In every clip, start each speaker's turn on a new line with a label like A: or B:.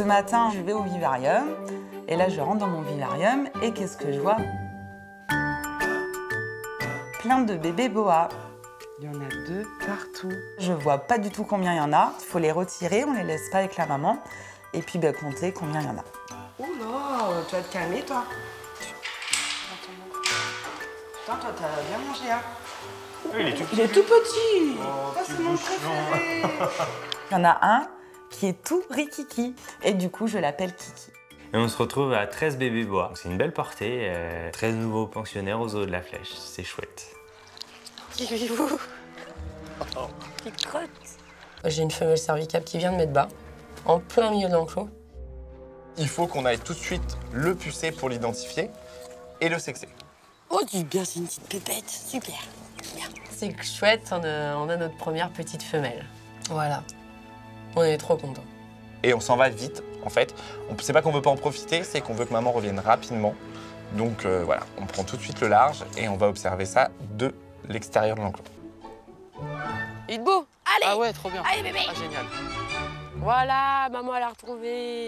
A: Ce matin, je vais au vivarium et là, je rentre dans mon vivarium et qu'est-ce que je vois? Plein de bébés boas.
B: Il y en a 2 partout.
A: Je vois pas du tout combien il y en a. Il faut les retirer, on les laisse pas avec la maman. Et puis compter combien il y en a.
B: Oula, tu vas te calmer, toi. Putain, toi, t'as bien mangé, hein.
C: Oui, il est tout petit.
B: Il est tout petit.
C: Oh,
B: Ça, c'est mon préféré.
A: Il y en a un qui est tout rikiki. Et du coup, je l'appelle Kiki.
C: Et on se retrouve à 13 bébés bois. C'est une belle portée, 13 nouveaux pensionnaires aux eaux de la Flèche. C'est chouette.
D: Il crotte. J'ai une femelle cervicale qui vient de mettre bas, en plein milieu de l'enclos.
E: Il faut qu'on aille tout de suite le pucer pour l'identifier et le sexer.
D: Oh, du bien, c'est une petite pépette. Super. C'est chouette, on a notre première petite femelle. Voilà. On est trop contents.
E: Et on s'en va vite, en fait. C'est pas qu'on veut pas en profiter, c'est qu'on veut que maman revienne rapidement. Donc voilà, on prend tout de suite le large et on va observer ça de l'extérieur de l'enclos.
D: Il est beau. Allez.
B: Ah ouais, trop bien.
D: Allez, bébé.
B: Ah, génial.
D: Voilà, maman, elle a retrouvé.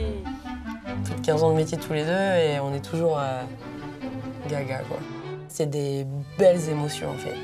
D: Plus de 15 ans de métier tous les deux et on est toujours gaga, quoi. C'est des belles émotions, en fait.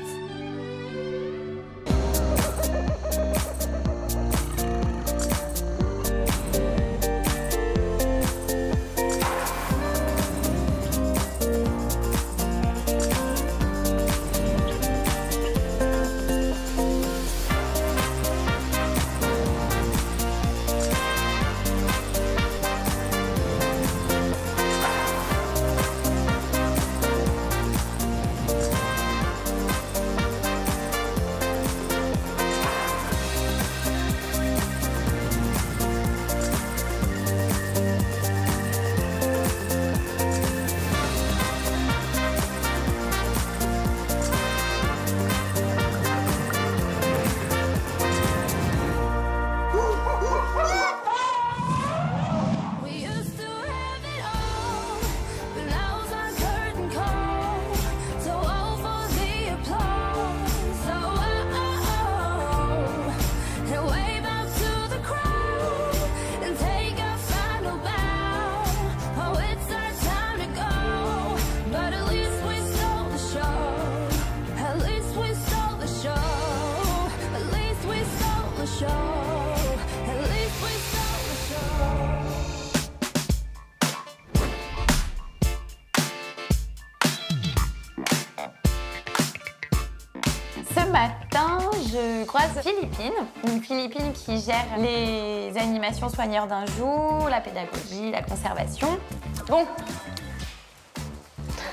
F: Ce matin, je croise Philippine, une Philippine qui gère les animations soigneurs d'un jour, la pédagogie, la conservation. Bon.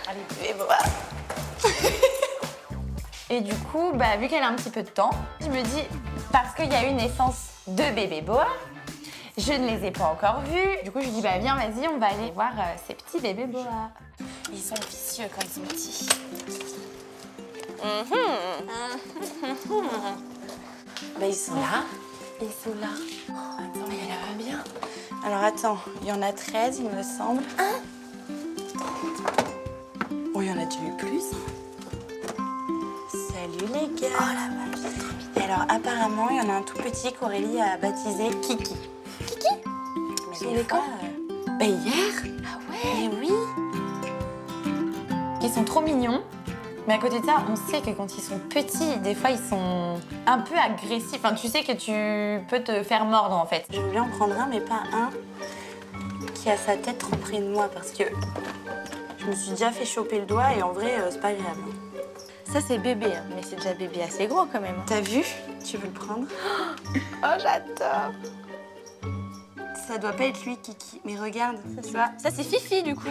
F: Allez, bébé boa. Et du coup, vu qu'elle a un petit peu de temps, je me dis, parce qu'il y a eu naissance de bébés boa, je ne les ai pas encore vus. Du coup, je lui dis, viens, vas-y, on va aller voir ces petits bébés boa. Ils sont vicieux quand ils sont petits.
G: Ils sont là.
F: Ils sont là.
G: Oh, attends, il y en a combien? Alors attends, il y en a 13, il me semble. Oh, il y en a déjà eu plus. Salut les gars.
F: Oh la vache, c'est trop
G: Et alors apparemment, il y en a un tout petit qu'Aurélie a baptisé Kiki.
F: Kiki?
G: Mais
F: Il est quand?
G: Hier.
F: Ah ouais?
G: Mais oui.
F: Ils sont trop mignons. Mais à côté de ça, on sait que quand ils sont petits, des fois, ils sont un peu agressifs. Enfin, tu sais que tu peux te faire mordre, en fait.
G: Je veux bien en prendre un, mais pas un qui a sa tête trop près de moi, parce que je me suis déjà fait choper le doigt et en vrai, c'est pas agréable.
F: Ça, c'est bébé, hein. Mais c'est déjà bébé assez gros, quand même.
G: T'as vu? Tu veux le prendre?
F: Oh, j'adore.
G: Ça doit pas être lui, Kiki. Mais regarde, tu vois.
F: Ça, c'est Fifi, du coup.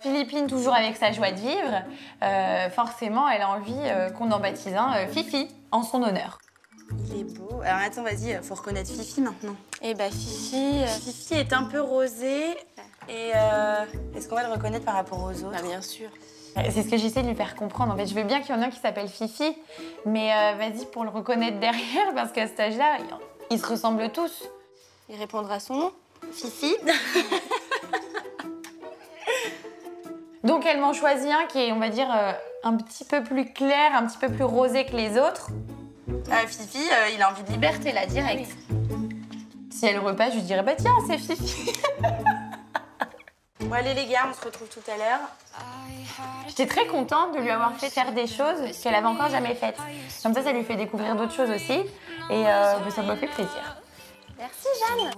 F: Philippine, toujours avec sa joie de vivre, forcément, elle a envie qu'on en baptise un Fifi, en son honneur.
G: Il est beau. Alors attends, vas-y, faut reconnaître Fifi maintenant.
F: Eh Fifi...
G: Fifi est un peu rosé. Et est-ce qu'on va le reconnaître par rapport aux autres?
F: bien sûr. C'est ce que j'essaie de lui faire comprendre. En fait, je veux bien qu'il y en ait un qui s'appelle Fifi, mais vas-y pour le reconnaître derrière, parce qu'à cet âge-là, ils se ressemblent tous.
G: Il répondra à son nom. Fifi.
F: Donc elle m'en choisit un qui est, on va dire, un petit peu plus clair, un petit peu plus rosé que les autres.
G: Fifi, il a envie de liberté, là, direct.
F: Si elle repasse, je lui dirais bah tiens, c'est Fifi.
G: Bon allez les gars, on se retrouve tout à l'heure.
F: J'étais très contente de lui avoir fait faire des choses qu'elle avait encore jamais faites. Comme ça lui fait découvrir d'autres choses aussi. Et ça m'a fait plaisir. Merci Jeanne.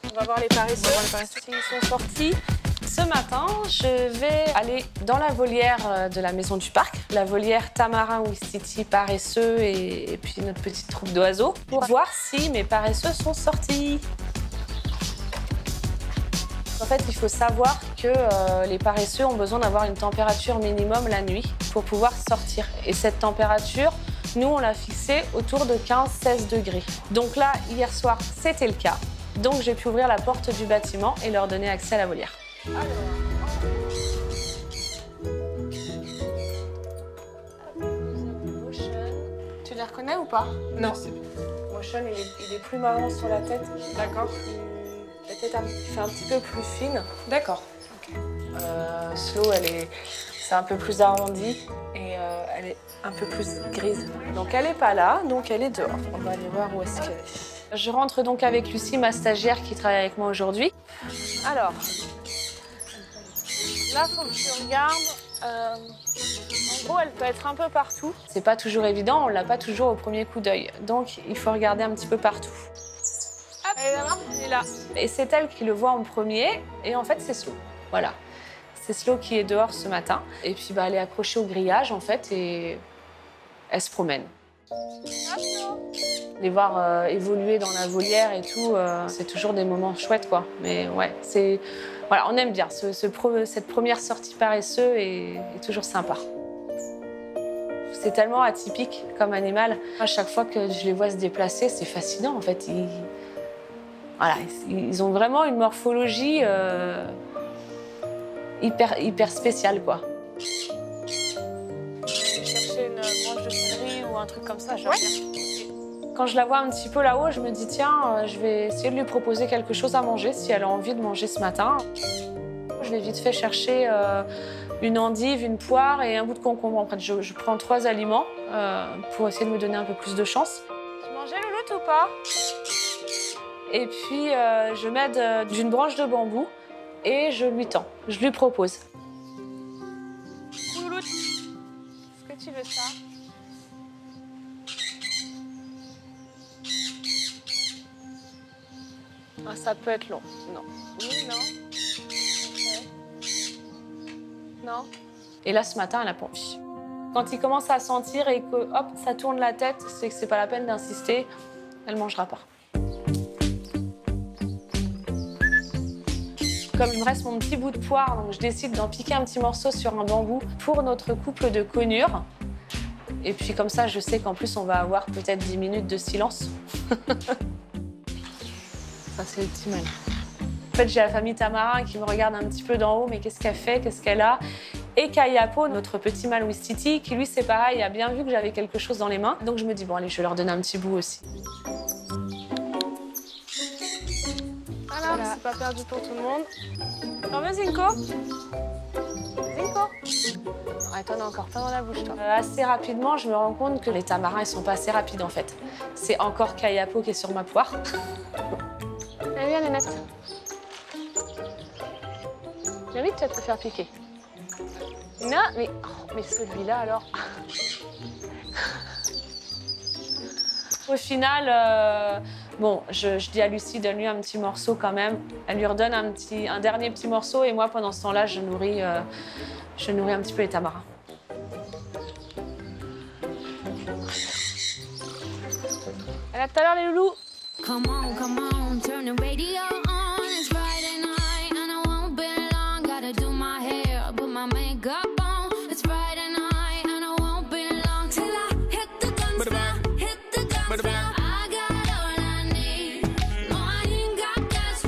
D: On va voir les paresseux. Ils sont sortis. Ce matin, je vais aller dans la volière de la maison du parc, la volière Tamarin Ouistiti paresseux et puis notre petite troupe d'oiseaux, pour voir si mes paresseux sont sortis. En fait, il faut savoir que les paresseux ont besoin d'avoir une température minimum la nuit pour pouvoir sortir. Et cette température, nous, on l'a fixée autour de 15-16 degrés. Donc là, hier soir, c'était le cas. Donc j'ai pu ouvrir la porte du bâtiment et leur donner accès à la volière. Tu les reconnais ou pas?
B: Non.
D: Motion, il est plus marron sur la tête.
B: D'accord.
D: La tête fait un petit peu plus fine.
B: D'accord.
D: Slow, c'est un peu plus arrondi et elle est un peu plus grise. Donc elle n'est pas là, donc elle est dehors. On va aller voir où est-ce qu'elle est. Je rentre donc avec Lucie, ma stagiaire qui travaille avec moi aujourd'hui. Alors, là, il faut que tu regardes. En gros, elle peut être un peu partout. C'est pas toujours évident, on l'a pas toujours au premier coup d'œil. Donc, il faut regarder un petit peu partout. Hop, elle est là, elle est là. Et c'est elle qui le voit en premier. Et en fait, c'est Slow. Voilà. C'est Slow qui est dehors ce matin. Et puis, elle est accrochée au grillage, en fait, et elle se promène. Les voir évoluer dans la volière et tout, c'est toujours des moments chouettes, quoi. Mais ouais, voilà, on aime bien. Cette première sortie paresseuse est toujours sympa. C'est tellement atypique comme animal. À chaque fois que je les vois se déplacer, c'est fascinant, en fait. Ils ont vraiment une morphologie hyper spéciale, quoi. Chercher une branche de céleri ou un truc comme ça, j'aime bien. Quand je la vois un petit peu là-haut, je me dis tiens, je vais essayer de lui proposer quelque chose à manger si elle a envie de manger ce matin. Je l'ai vite fait chercher une endive, une poire et un bout de concombre. En fait, je prends 3 aliments pour essayer de me donner un peu plus de chance. Tu mangeais louloute ou pas? Et puis je m'aide d'une branche de bambou et je lui tends, je lui propose. Louloute, est-ce que tu veux ça? Ah, ça peut être long. Non. Oui, non. Okay. Non. Et là, ce matin, elle n'a pas envie. Quand il commence à sentir et que, hop, ça tourne la tête, c'est que c'est pas la peine d'insister. Elle ne mangera pas. Comme il me reste mon petit bout de poire, donc je décide d'en piquer un petit morceau sur un bambou pour notre couple de conures. Et puis comme ça, je sais qu'en plus, on va avoir peut-être 10 minutes de silence. Ça, c'est le petit mal. En fait, j'ai la famille Tamarin qui me regarde un petit peu d'en haut, mais qu'est-ce qu'elle fait, qu'est-ce qu'elle a? Et Kayapo, notre petit mâle Ouistiti, qui lui, c'est pareil, a bien vu que j'avais quelque chose dans les mains. Donc je me dis, bon, allez, je vais leur donner un petit bout aussi. Voilà, c'est pas perdu pour tout le monde. T'en veux, Zinko? Zinko? Ouais, t'en as encore plein dans la bouche, toi. Assez rapidement, je me rends compte que les tamarins, ils sont pas assez rapides, en fait. C'est encore Kayapo qui est sur ma poire. Allez, viens, Nénette. Viens vite, tu vas te faire piquer. Non, mais celui-là, alors. Au final, bon, je dis à Lucie, donne-lui un petit morceau quand même. Elle lui redonne un dernier petit morceau et moi, pendant ce temps-là, je nourris un petit peu les tamarins. À tout à l'heure, les loulous.
H: Come on, turn the radio on. It's Friday night and I won't be long. Gotta do my hair, put my makeup on. It's Friday night and I won't be long till I hit the guns now, hit the guns now. I got all I need. No, I ain't got cash,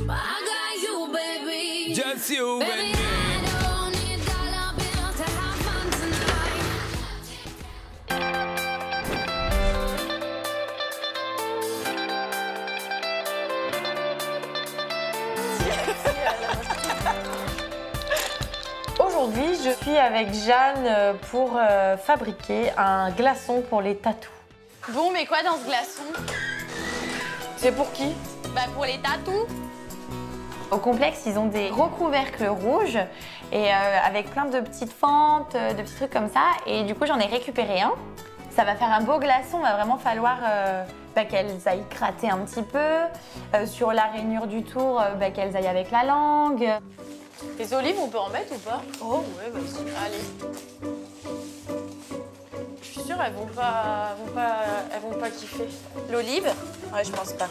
H: but I got you, baby.
I: Just you,
H: Baby, I don't need dollar bills to have fun tonight.
G: Aujourd'hui, je suis avec Jeanne pour fabriquer un glaçon pour les tatous.
F: Bon, mais quoi dans ce glaçon?
G: C'est pour qui?
F: Bah pour les tatous. Au complexe, ils ont des gros couvercles rouges et avec plein de petites fentes, de petits trucs comme ça. Et du coup, j'en ai récupéré un. Ça va faire un beau glaçon. Il va vraiment falloir qu'elles aillent gratter un petit peu. Sur la rainure du tour, qu'elles aillent avec la langue.
D: Les olives, on peut en mettre ou pas? Oh ouais, vas-y. Allez. Je suis sûre, elles vont pas kiffer.
G: L'olive? Ouais, je pense pas.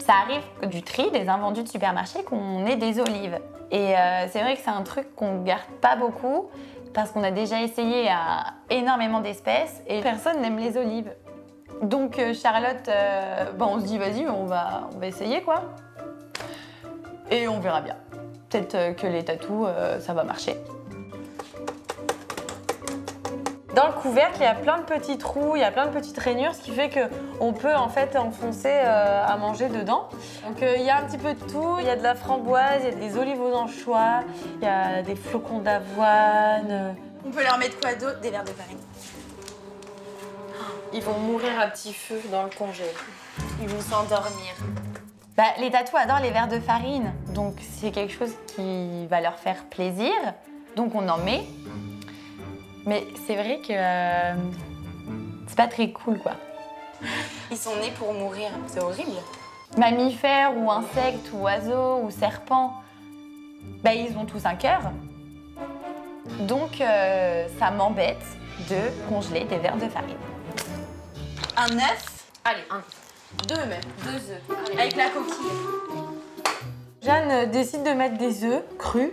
F: Ça arrive du tri, des invendus de supermarché, qu'on ait des olives. Et c'est vrai que c'est un truc qu'on garde pas beaucoup parce qu'on a déjà essayé à énormément d'espèces et personne n'aime les olives. Donc Charlotte, on se dit vas-y, on va essayer quoi. Et on verra bien. Peut-être que les tatous, ça va marcher.
G: Dans le couvercle, il y a plein de petits trous, il y a plein de petites rainures, ce qui fait qu'on peut en fait enfoncer à manger dedans. Donc il y a un petit peu de tout, il y a de la framboise, il y a des olives aux anchois, il y a des flocons d'avoine.
F: On peut leur mettre quoi d'autre? Des verres de farine.
D: Ils vont mourir à petit feu dans le congèle.
F: Ils vont s'endormir. Bah, les tatous adorent les verres de farine, donc c'est quelque chose qui va leur faire plaisir. Donc on en met. Mais c'est vrai que c'est pas très cool, quoi.
G: Ils sont nés pour mourir, c'est horrible.
F: Mammifères ou insectes ou oiseaux ou serpents, ils ont tous un cœur. Donc ça m'embête de congeler des verres de farine.
G: Un œuf?
D: Allez, deux même.
F: 2 œufs. Avec la coquille.
G: Jeanne décide de mettre des œufs crus.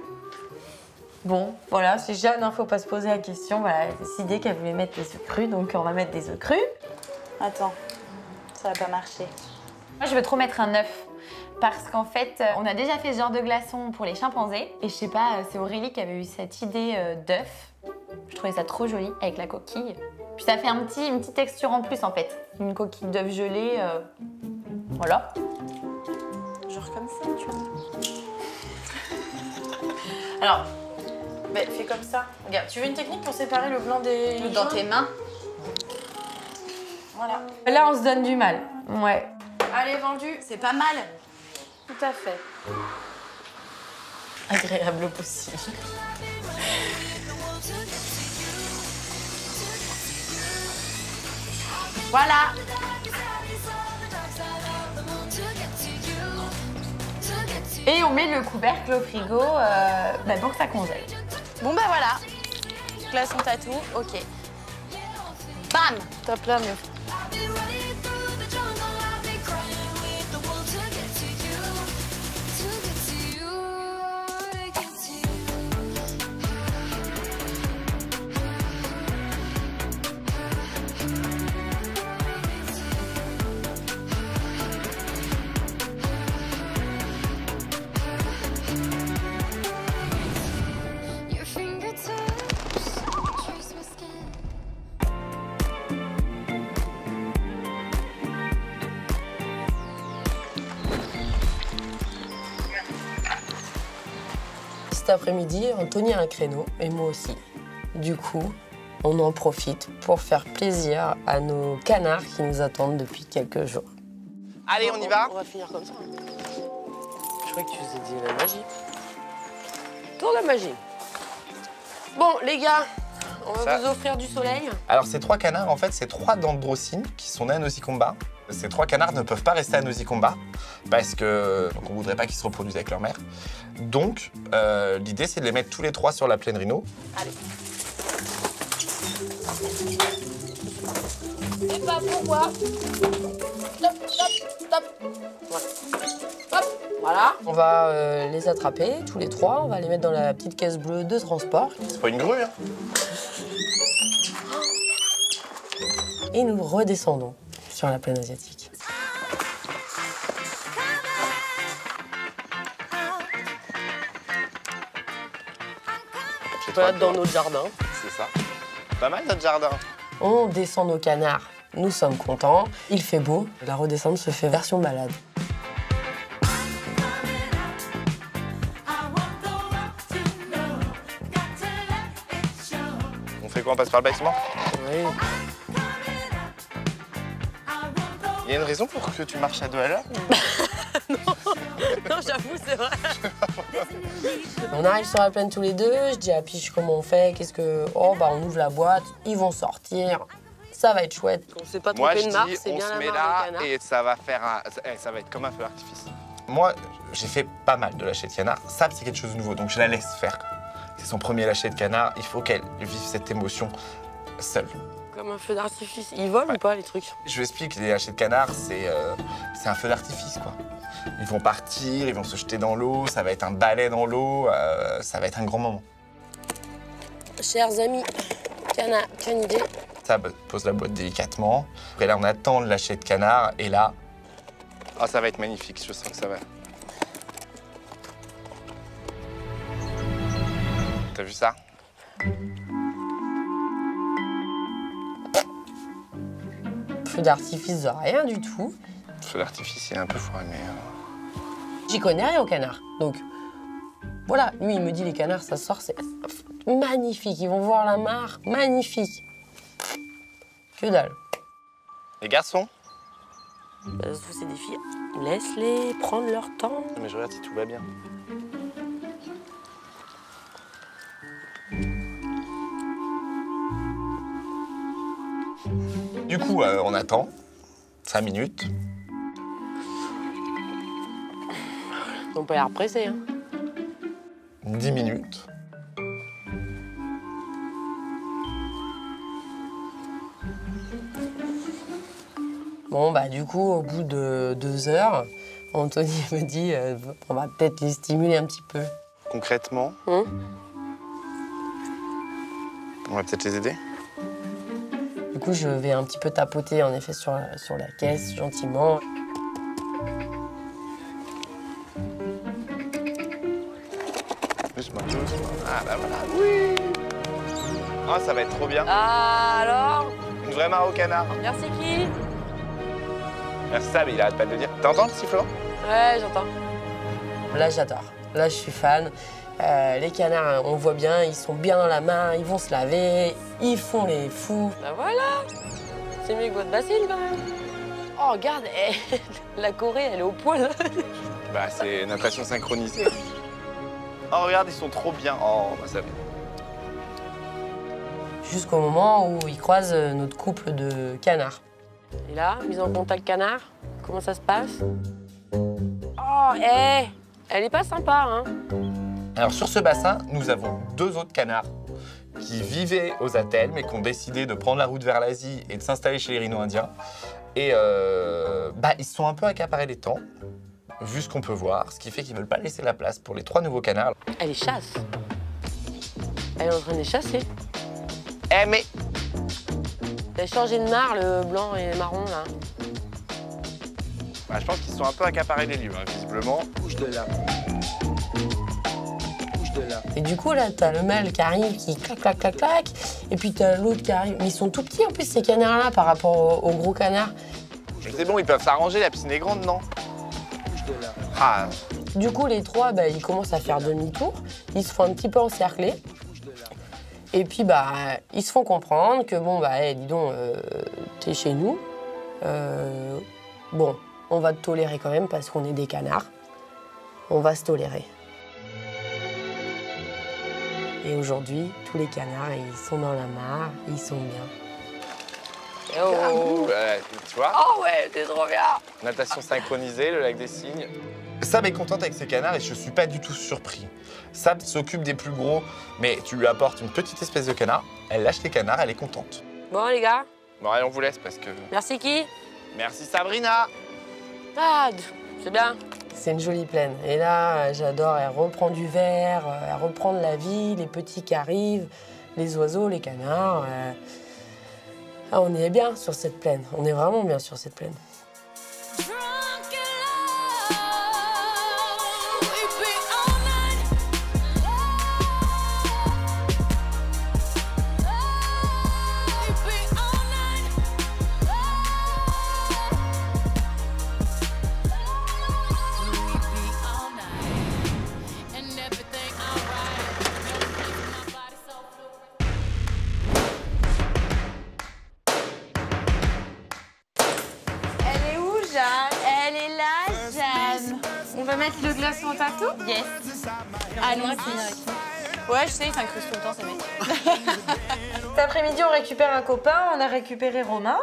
G: Bon, voilà, c'est Jeanne, faut pas se poser la question. Voilà, elle a décidé qu'elle voulait mettre des œufs crus, donc on va mettre des œufs crus. Attends, ça va pas marcher.
F: Moi, je veux trop mettre un œuf. Parce qu'en fait, on a déjà fait ce genre de glaçon pour les chimpanzés. Et je sais pas, c'est Aurélie qui avait eu cette idée d'œuf. Je trouvais ça trop joli avec la coquille. Puis ça fait une petite texture en plus en fait. Une coquille d'œuf gelée, voilà.
G: Genre comme ça, tu vois.
D: Alors, fais comme ça. Regarde, tu veux une technique pour séparer le blanc des
F: Dans
D: jaunes?
F: tes mains.
D: Voilà.
G: Là, on se donne du mal. Ouais.
D: Allez, vendu.
F: C'est pas mal.
D: Tout à fait.
G: Agréable possible.
F: Voilà. Et on met le couvercle au frigo pour que ça congèle. Bon voilà. Glaçon tatou, ok. Bam.
D: Top là, mais...
J: Cet après-midi, Anthony a un créneau, et moi aussi. Du coup, on en profite pour faire plaisir à nos canards qui nous attendent depuis quelques jours.
E: Allez, on y va.
J: On va finir comme ça. Je croyais que tu faisais dire la magie. Tour de magie. Bon, les gars, on va vous offrir du soleil.
E: Alors, ces 3 canards, en fait, c'est 3 dendrocines qui sont nés à Nosy Combat. Ces 3 canards ne peuvent pas rester à Nosy Combat parce que on voudrait pas qu'ils se reproduisent avec leur mère. Donc, l'idée, c'est de les mettre tous les 3 sur la plaine Rhino.
F: Allez.
J: C'est pas pour moi. Stop, stop, stop. Voilà. Hop, voilà.
B: On va les attraper, tous les trois. On va les mettre dans la petite caisse bleue de transport.
E: C'est pas une grue, hein.
B: Et nous redescendons sur la plaine asiatique.
E: Chez
J: On peut
E: toi,
J: être dans notre jardin.
E: C'est ça. Pas mal notre jardin.
B: On descend nos canards, nous sommes contents. Il fait beau, la redescente se fait version balade.
E: On fait quoi? On passe par le bâtiment?
J: Oui.
E: Il y a une raison pour que tu marches à 2 à l'heure?
J: Non, j'avoue, c'est vrai.
B: On arrive sur la plaine tous les deux, je dis à Piche comment on fait, qu'est-ce que... Oh bah on ouvre la boîte, ils vont sortir, ça va être chouette.
J: On s'est pas
E: Moi,
J: trompé
E: je
J: de marque,
E: dis,
J: c'est
E: on
J: bien
E: se
J: la
E: met
J: marque
E: là
J: des canards.
E: et ça va faire ça va être comme un feu d'artifice. Moi, j'ai fait pas mal de lâcher de canard. Sab, c'est quelque chose de nouveau, donc je la laisse faire. C'est son premier lâcher de canard, il faut qu'elle vive cette émotion seule.
J: Comme un feu d'artifice. Ils volent ou pas, les trucs?
E: Je vous explique, les lâchers de canard, c'est un feu d'artifice, quoi. Ils vont partir, ils vont se jeter dans l'eau, ça va être un balai dans l'eau, ça va être un grand moment.
J: Chers amis, canidés.
E: Sab pose la boîte délicatement. Après là, on attend le lâcher de canard et là... Oh, ça va être magnifique, je sens que ça va. T'as vu ça?
B: Feu d'artifice de rien du tout.
E: Le feu d'artifice, il est un peu foiré, mais...
B: J'y connais rien aux canards, donc voilà. Lui, il me dit les canards, ça sort, c'est magnifique. Ils vont voir la mare, magnifique. Que dalle.
E: Les garçons?
J: Bah, c'est des filles. Laisse-les prendre leur temps.
E: Mais je regarde si tout va bien. Du coup, on attend 5 minutes.
J: Ils n'ont pas l'air pressés. Hein.
E: 10 minutes.
B: Bon, bah du coup, au bout de 2 heures, Anthony me dit on va peut-être les stimuler un petit peu.
E: Concrètement,
J: Hum.
E: on va peut-être les aider.
B: Du coup, je vais un petit peu tapoter en effet sur la caisse, gentiment.
E: Doucement. Ah bah voilà, oui. Ah, ça va être trop bien.
J: Ah, alors?
E: Une vraie mare au canard.
J: Merci qui?
E: Merci Sab, il arrête pas de le dire. T'entends le sifflement?
J: Ouais, j'entends.
B: Là, j'adore. Là, je suis fan. Les canards, on voit bien, ils sont bien dans la main, ils vont se laver, ils font les fous.
J: Bah voilà. C'est mieux que votre bassine quand même. Oh, regarde, la Corée, elle est au poil.
E: Bah, c'est natation synchronisée. Oh, regarde, ils sont trop bien. Oh, bah ça va.
B: Jusqu'au moment où ils croisent notre couple de canards.
J: Et là, mise en contact canard, comment ça se passe? Oh, elle est pas sympa, hein.
E: Alors, sur ce bassin, nous avons 2 autres canards qui vivaient aux attelles, mais qui ont décidé de prendre la route vers l'Asie et de s'installer chez les rhinos indiens. Et ils se sont un peu accaparés les temps, vu ce qu'on peut voir, ce qui fait qu'ils ne veulent pas laisser la place pour les 3 nouveaux canards.
J: Elle les chasse. Elle est en train de les chasser.
E: Eh, mais
J: Elle a changé de mare, le blanc et le marron, là.
E: bah, je pense qu'ils sont un peu accaparés les lieux, hein, visiblement.
I: Bouge de là. Bouge de là.
B: Et du coup, là, t'as le mâle qui arrive, qui clac, clac, clac, clac. Et puis t'as l'autre qui arrive. Mais ils sont tout petits, en plus, ces canards-là, par rapport aux gros canards.
E: C'est bon, ils peuvent s'arranger, la piscine est grande, non?
I: Bouge de là.
E: Ah,
B: Du coup, les 3, bah, ils commencent à faire demi-tour. Ils se font un petit peu encercler.
I: Bouge de là.
B: Et puis, bah, ils se font comprendre que, bon, bah, dis donc, t'es chez nous. Bon, on va te tolérer quand même parce qu'on est des canards. On va se tolérer. Et aujourd'hui, tous les canards, ils sont dans la mare, ils sont bien.
J: Oh,
E: ouais, tu vois,
J: oh ouais, t'es trop bien.
E: natation synchronisée, le lac des cygnes. Sab est contente avec ses canards et je suis pas du tout surpris. Sab s'occupe des plus gros, mais tu lui apportes une petite espèce de canard, elle lâche les canards, elle est contente.
J: Bon, les gars,
E: Bon, allez, on vous laisse parce que...
J: Merci qui?
E: Merci Sabrina.
J: Ah, c'est bien.
B: C'est une jolie plaine. Et là, j'adore, elle reprend du vert, elle reprend de la vie, les petits qui arrivent, les oiseaux, les canards. Ah, on y est bien sur cette plaine. On est vraiment bien sur cette plaine.
H: Drunk in love, we be all night. We be all night. We be all night. And everything alright. My body so fluid.
F: Elle est où, Jeanne? Elle est là, Jeanne. On va mettre le glaçon au tatou? Yes. Allons-y.
G: Ouais, je sais, il s'incruste tout le temps, ces mecs. Cet après-midi, on récupère un copain. On a récupéré Romain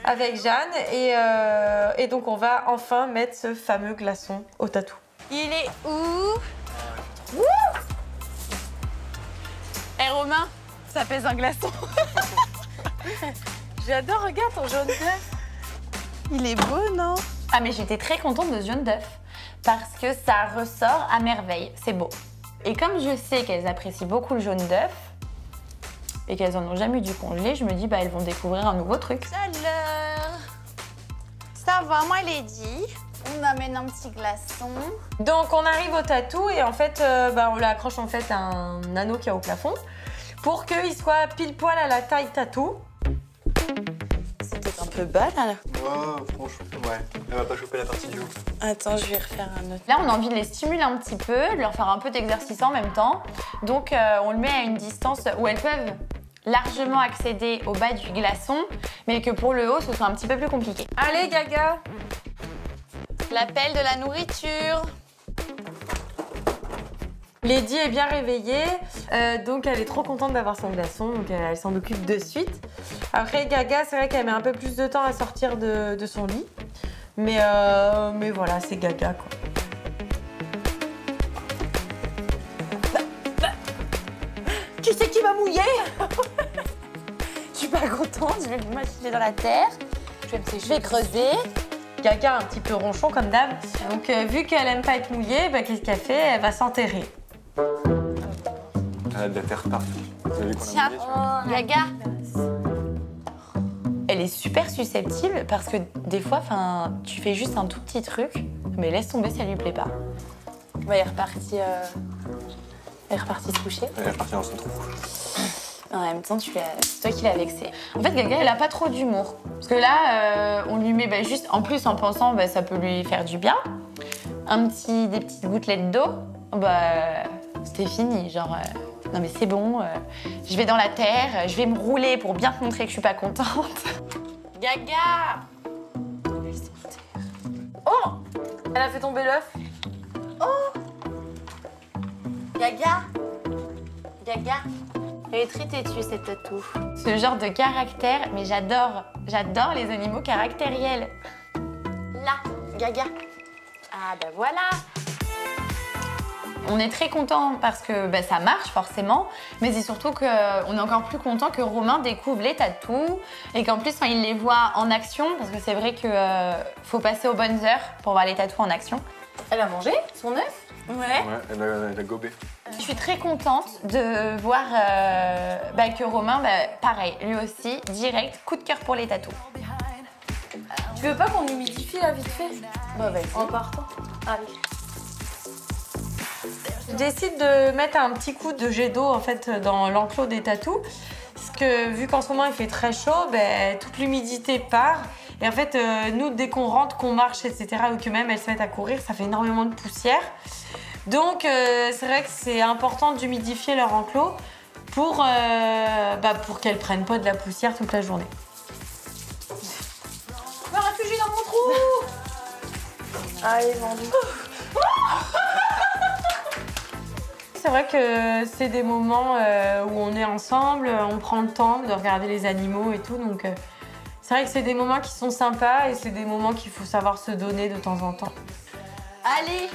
G: avec Jeanne. Et donc, on va enfin mettre ce fameux glaçon au tatou.
F: Il est où? Eh Romain, ça pèse un glaçon.
G: J'adore, regarde ton jaune d'œuf.
F: Il est beau, non? Ah mais j'étais très contente de ce jaune d'œuf parce que ça ressort à merveille, c'est beau. Et comme je sais qu'elles apprécient beaucoup le jaune d'œuf et qu'elles en ont jamais eu du congelé, je me dis bah elles vont découvrir un nouveau truc.
K: Alors, ça va, moi Lady. On amène un petit glaçon.
G: Donc, on arrive au tatou et en fait, on lui accroche en fait un anneau qui est au plafond pour qu'il soit pile poil à la taille tatou.
K: C'était un peu bas là.
L: Ouais, franchement, ouais. Elle va pas choper la partie du haut.
K: Attends, je vais refaire un autre.
F: Là, on a envie de les stimuler un petit peu, de leur faire un peu d'exercice en même temps. Donc, on le met à une distance où elles peuvent largement accéder au bas du glaçon, mais que pour le haut, ce soit un petit peu plus compliqué.
G: Allez, Gaga!
K: L'appel de la nourriture.
G: Lady est bien réveillée, donc elle est trop contente d'avoir son glaçon, donc elle s'en occupe de suite. Après, Gaga, c'est vrai qu'elle met un peu plus de temps à sortir de son lit, mais voilà, c'est Gaga, quoi.
F: Tu sais qui m'a mouillé? Je suis pas contente, je vais m'acheter dans la terre. Je vais creuser.
G: Gaga un petit peu ronchon comme d'hab, donc vu qu'elle aime pas être mouillée, qu'est-ce qu'elle fait? Elle va s'enterrer.
L: Elle a de la terre partout. Vous avez vu qu'on a
K: Tiens,
L: mouillé,
K: Gaga.
F: Elle est super susceptible parce que des fois, tu fais juste un tout petit truc, mais laisse tomber si elle lui plaît pas. Elle est repartie se coucher.
L: Elle est repartie dans son trou.
F: En même temps, c'est toi qui l'as vexée. En fait, Gaga, elle a pas trop d'humour. Parce que là, on lui met juste, en plus en pensant, ça peut lui faire du bien, des petites gouttelettes d'eau, c'était fini. Genre, non mais c'est bon, je vais dans la terre, je vais me rouler pour bien te montrer que je suis pas contente. Gaga!
G: Oh! Elle a fait tomber l'œuf.
F: Oh! Gaga! Gaga! Elle est très têtue, cette tatou. Ce genre de caractère, mais j'adore les animaux caractériels. Là, Gaga. Ah ben voilà. On est très content parce que ça marche forcément, mais c'est surtout qu'on est encore plus content que Romain découvre les tatous et qu'en plus il les voit en action, parce que c'est vrai qu'il faut passer aux bonnes heures pour voir les tatous en action.
G: Elle a mangé son œuf?
F: Ouais.
L: Ouais, elle a gobé.
F: Je suis très contente de voir que Romain, pareil, lui aussi, direct, coup de cœur pour les tatous.
G: Tu veux pas qu'on humidifie là vite fait?
F: Vas-y.
G: En partant. Allez. Je décide de mettre un petit coup de jet d'eau en fait dans l'enclos des tatous, parce que vu qu'en ce moment il fait très chaud, toute l'humidité part. Et en fait, nous, dès qu'on rentre, qu'on marche, etc., ou que même elles se mettent à courir, ça fait énormément de poussière. Donc, c'est vrai que c'est important d'humidifier leur enclos pour qu'elles prennent pas de la poussière toute la journée.
F: Je me réfugie dans mon trou.
G: Allez, vendu. C'est vrai que c'est des moments où on est ensemble, on prend le temps de regarder les animaux et tout, donc c'est vrai que c'est des moments qui sont sympas et c'est des moments qu'il faut savoir se donner de temps en temps.
F: Allez.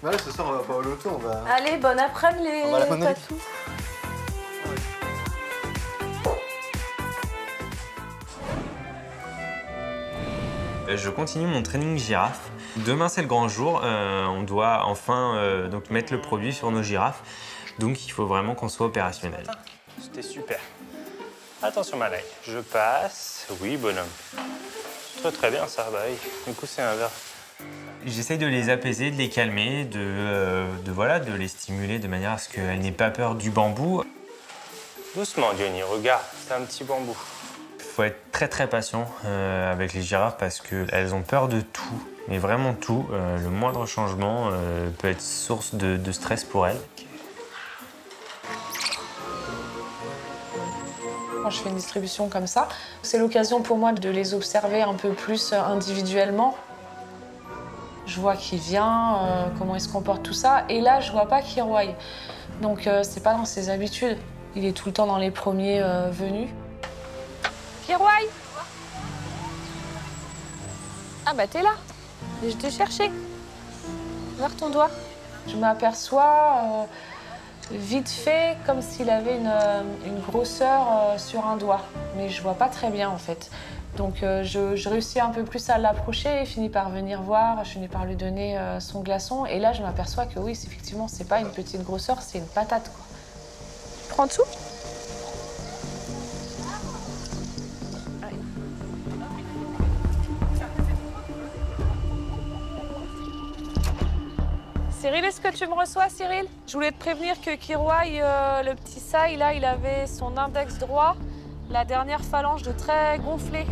L: Voilà, ce soir on va pas au loto, on va...
G: Allez, bon après-midi les
L: On va à la fin de notre
G: tatous.
C: Je continue mon training girafe. Demain, c'est le grand jour. On doit enfin donc mettre le produit sur nos girafes. Donc, il faut vraiment qu'on soit opérationnel.
M: C'était super. Attention, Malay. Je passe. Oui, bonhomme. Très bien, ça. Bah oui. Du coup, c'est un verre.
C: J'essaye de les apaiser, de les calmer, de les stimuler de manière à ce qu'elles n'aient pas peur du bambou.
M: Doucement, Johnny. Regarde, c'est un petit bambou.
C: Il faut être très patient avec les girafes parce qu'elles ont peur de tout, mais vraiment tout. Le moindre changement peut être source de stress pour elles.
D: Quand je fais une distribution comme ça, c'est l'occasion pour moi de les observer un peu plus individuellement. Je vois qui vient, comment il se comporte, tout ça. Et là, je vois pas Kiroy. Donc, c'est pas dans ses habitudes. Il est tout le temps dans les premiers venus. Kiroy! Ah bah t'es là. Je t'ai cherché. Vers ton doigt. Je m'aperçois vite fait comme s'il avait une grosseur sur un doigt. Mais je vois pas très bien en fait. Donc je réussis un peu plus à l'approcher et finis par venir voir, je finis par lui donner son glaçon. Et là, je m'aperçois que oui, effectivement, c'est pas une petite grosseur, c'est une patate, quoi. Prends dessous. Cyril, est-ce que tu me reçois, Cyril? Je voulais te prévenir que Kiroy, le petit Sai, là, il avait son index droit, la dernière phalange de très gonflée.